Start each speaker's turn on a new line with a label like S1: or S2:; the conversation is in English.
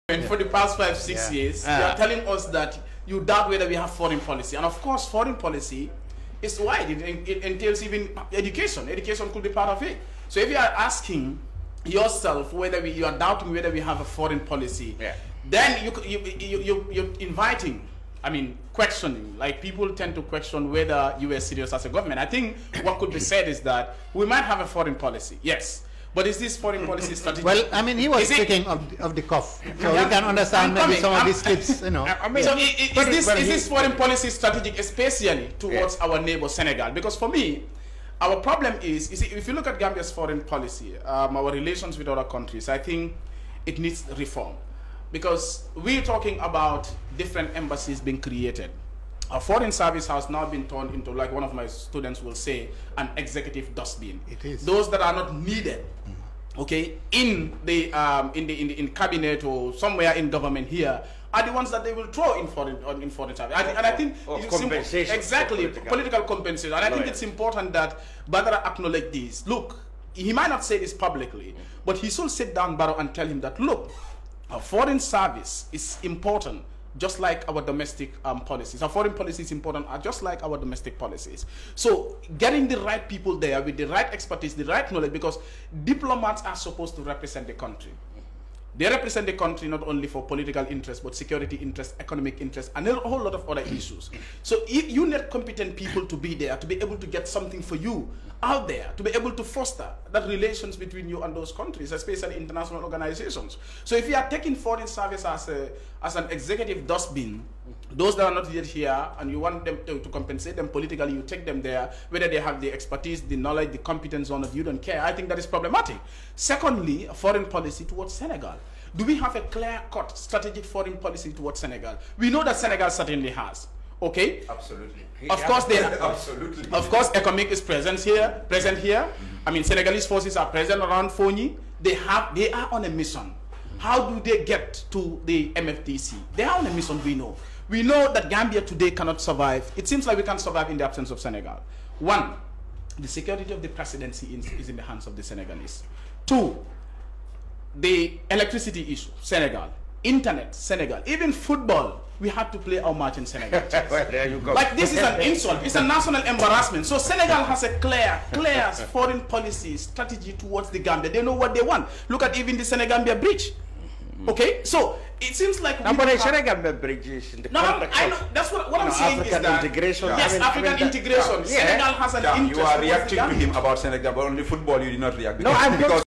S1: for the past 5-6 years, you are telling us that you doubt whether we have foreign policy. And of course, foreign policy is wide. It entails even education. Education could be part of it. So if you are asking yourself whether you are doubting whether we have a foreign policy, then you're inviting, I mean, questioning. Like, people tend to question whether you are serious as a government. I think what could be said is that we might have a foreign policy, yes. But is this foreign policy strategy?
S2: Well, I mean, he was speaking of the cuff, so we can understand maybe some of these slips, you know.
S1: So is this foreign policy strategic, especially towards our neighbor Senegal? Because for me, our problem is, you see, if you look at Gambia's foreign policy, our relations with other countries, I think it needs reform. Because we're talking about different embassies being created. Our foreign service has now been turned into, like one of my students will say, an executive dustbin. It is. Those that are not needed, okay, in the in cabinet or somewhere in government here are the ones that they will throw in foreign service. And I think
S3: compensation,
S1: exactly, political compensation. And I think it's important that Badara acknowledge this. Look, he might not say this publicly, but he should sit down, Barrow, and tell him that, look, our foreign service is important, just like our domestic policies. Our foreign policy is important, just like our domestic policies. So getting the right people there with the right expertise, the right knowledge, because diplomats are supposed to represent the country. They represent the country not only for political interest, but security interest, economic interest, and a whole lot of other issues. So if you need competent people to be there, to be able to get something for you out there, to be able to foster that relations between you and those countries, especially international organizations. So if you are taking foreign service as an executive dustbin, those that are not yet here, and you want them to compensate them politically, you take them there, whether they have the expertise, the knowledge, the competence or not, you don't care. I think that is problematic. Secondly, foreign policy towards Senegal. Do we have a clear-cut strategic foreign policy towards Senegal? We know that Senegal certainly has. Okay.
S3: Absolutely.
S1: Of course, they absolutely. Of course, ECOMIC is present here. I mean, Senegalese forces are present around Fonyi. They are on a mission. How do they get to the MFDC? They are on a mission. We know. We know that Gambia today cannot survive. It seems like we can't survive in the absence of Senegal. One, the security of the presidency is in the hands of the Senegalese. Two, the electricity issue, Senegal. Internet, Senegal. Even football, we have to play our match in Senegal.
S3: Well, there you go.
S1: Like, this is an insult. It's a national embarrassment. So Senegal has a clear foreign policy strategy towards the Gambia. They know what they want. Look at even the Senegambia bridge. Okay, so it seems like
S3: but the Senegambia bridge is in the context
S1: I know. That's what I'm saying
S3: African
S1: is that
S3: integration.
S1: Yes, African integration. Senegal has an interest.
S4: You are reacting to him about Senegal, but only football you did not react.
S3: No, I'm